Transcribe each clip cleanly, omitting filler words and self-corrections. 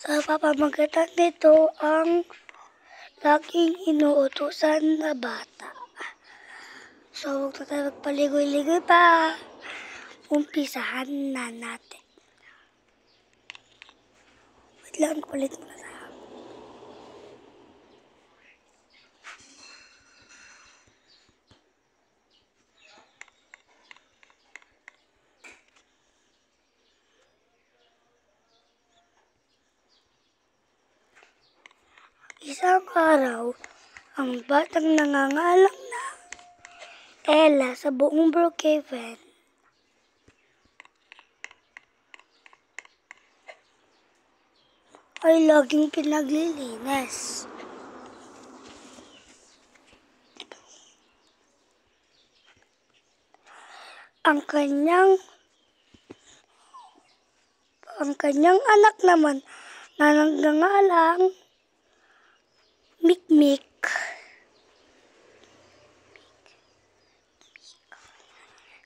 Sa pamamagitan nito ang laging inuutusan na bata. So, huwag na tayo magpaligoy-ligoy pa. Umpisahan na natin. Wait lang, palit mo na tayo. Isang araw, ang batang nangangalang na Ella sa buong Brookhaven ay laging pinaglilinis. Ang kanyang anak naman na nangangalang Mikmik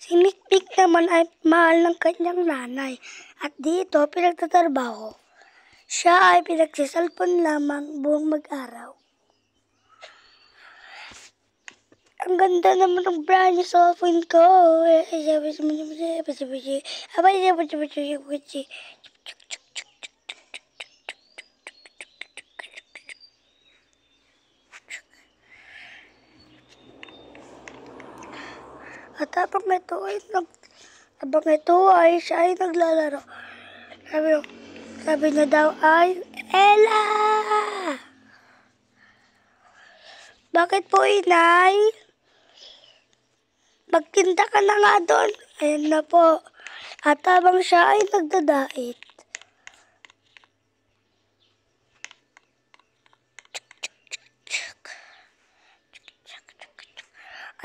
si Mikmik naman ay mahal ng kanyang nanay at dito pinagtatrabaho. Siya ay pinagsisalpon lamang buong mag-araw. Ang ganda naman ng brand new cellphone ko. At habang ito ay siya ay naglalaro. Sabi niya daw ay, Ella! Bakit po, inay? Magtinda ka na nga doon. Ayun na po. At habang siya ay nagdadait,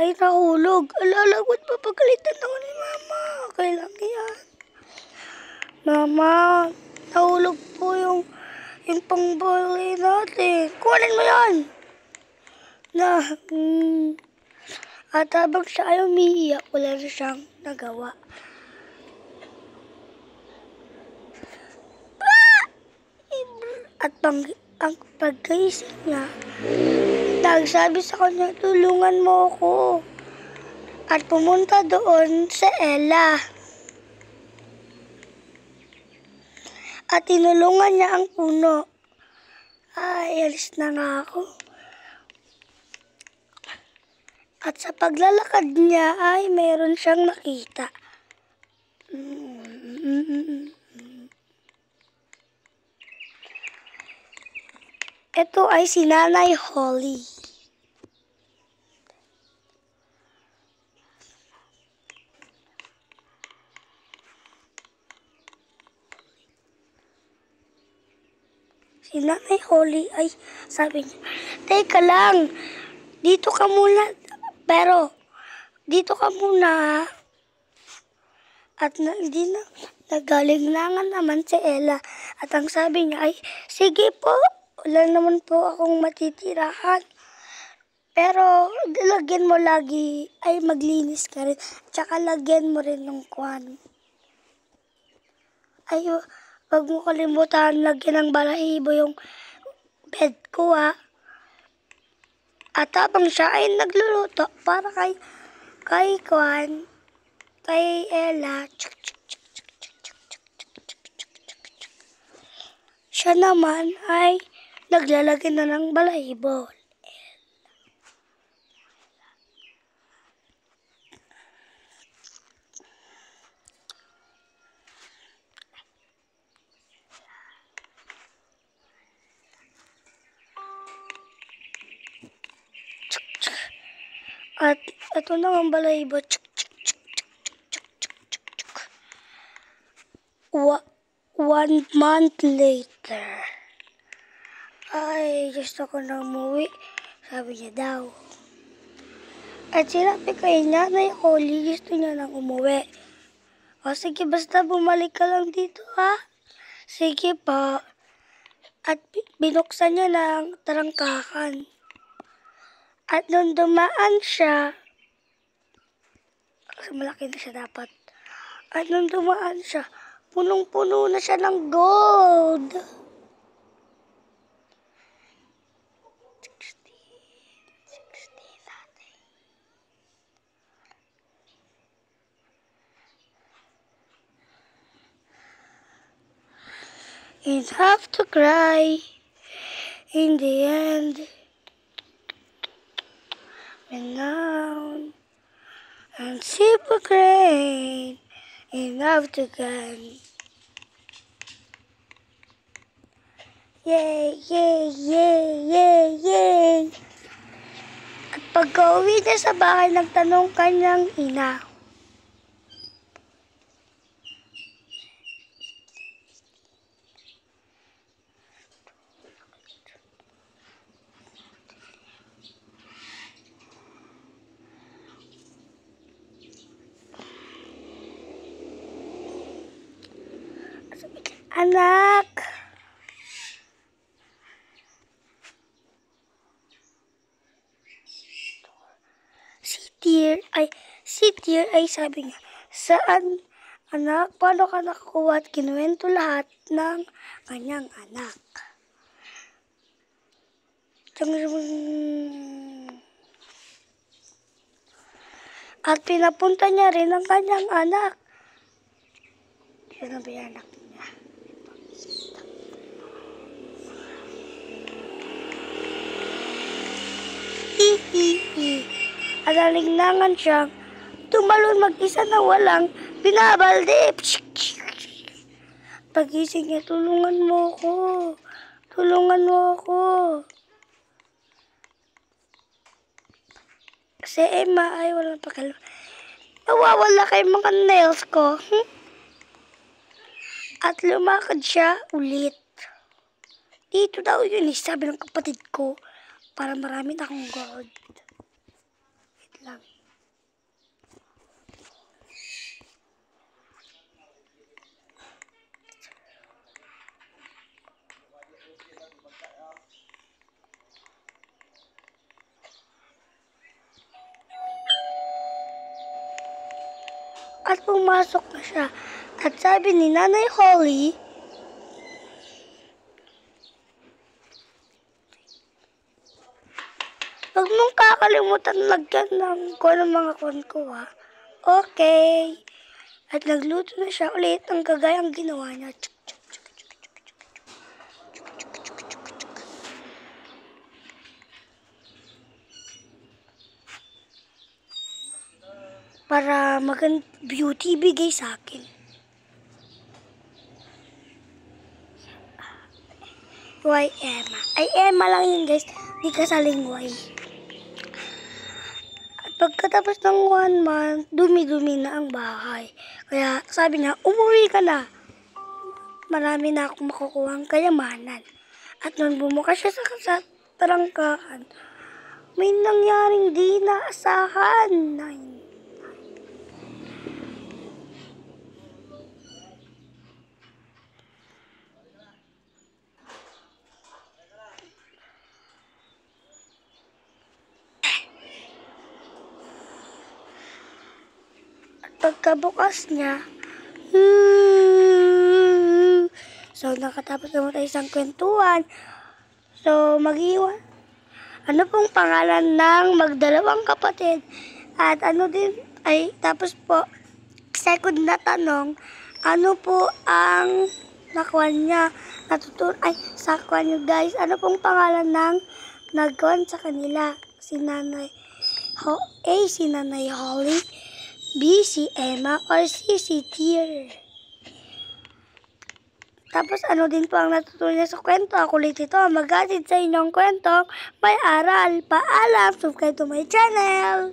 ay nahulog. Alalagot, papagalitan ako ni Mama. Kailan yan? Mama, nahulog po yung pangbali natin. Kunin mo yan! At habang siya ay umiiyak, wala na siyang nagawa. At ang pagkaisip niya, nagsabi sa kanya, tulungan mo ako. At pumunta doon sa Ella. At tinulungan niya ang puno. Ay, alis na nga ako. At sa paglalakad niya ay mayroon siyang nakita. Ito ay si Nanay Holly. Si Nanay Holly ay sabi niya, teka lang, dito ka muna. Pero, dito ka muna. At hindi na, nagalinlangan naman si Ella. At ang sabi niya ay, sige po, wala naman po akong matitirahan. Pero, lagyan mo lagi, ay maglinis ka rin. Tsaka lagyan mo rin ng kwan. Ay, wag mo kalimutan lagyan ng balahibo yung bed ko, ha. At habang siya ay nagluluto para kay Ella, siya naman ay naglalagay na ng balahibo. At ito na ang balahibo. 1 month later. Ay, gusto ko na umuwi. Sabi niya daw. At sinabi kay Nanay Holly, gusto niya nang umuwi. O sige, basta bumalik ka lang dito ha. Sige pa. At binuksan niya ng tarangkakan. At nung dumaan siya, kasi malaki na siya dapat. At nung dumaan siya, punong-puno na siya ng gold. 16 natin. You'd have to cry in the end. And now, and sip a grain enough to can. Yay, yay, yay, yay, yay. At pagka-uwi niya sa bahay, nagtanong kanyang ina. Anak, si Dear ay sabi niya, saan anak, paano ka nakakuha at kinuwento lahat ng kanyang anak. At pinapunta niya rin ang kanyang anak. Sino ba yung anak niya? At alinlangan siyang tumalon mag-isa na walang binabalde. Pagising niya, tulungan mo ako. Tulungan mo ako. Si Emma ay walang pakalo. Nawawala kay mga nails ko. At lumakad siya ulit. Dito daw yun, sabi ng kapatid ko. Para marami na akong gold. Wait lang. At pumasok na siya. At sabi ni Nanay Holly, huwag mong kakalimutan lagyan ng mga kon ko ha. Okay. At nagluto na siya ulit ang kagayang ginawa niya. Para magand beauty bigay sa akin. Why Emma? Ay Emma lang yun guys. Di kasaling why. At pagkatapos ng 1 month, dumi-dumi na ang bahay. Kaya sabi niya, umuwi ka na. Marami na akong makukuha ang kayamanan. At nung bumukas siya sa tarangkahan, may nangyaring di naasahan. Pagkabukas niya, so nakatapos naman tayo isang kwentuhan. So mag-iwan. Ano pong pangalan ng magdalawang kapatid? At ano din, ay tapos po, second na tanong, ano po ang nakuha niya? Sakuha niyo guys, ano pong pangalan ng nagkuhan sa kanila? Si Nanay Holly, B, si Emma, or C, si Dear. Tapos ano din po ang natutunan niya sa kwento. Ako ulit ito, mag-atid sa inyong kwentong may aral. Paalam! Subscribe to my channel!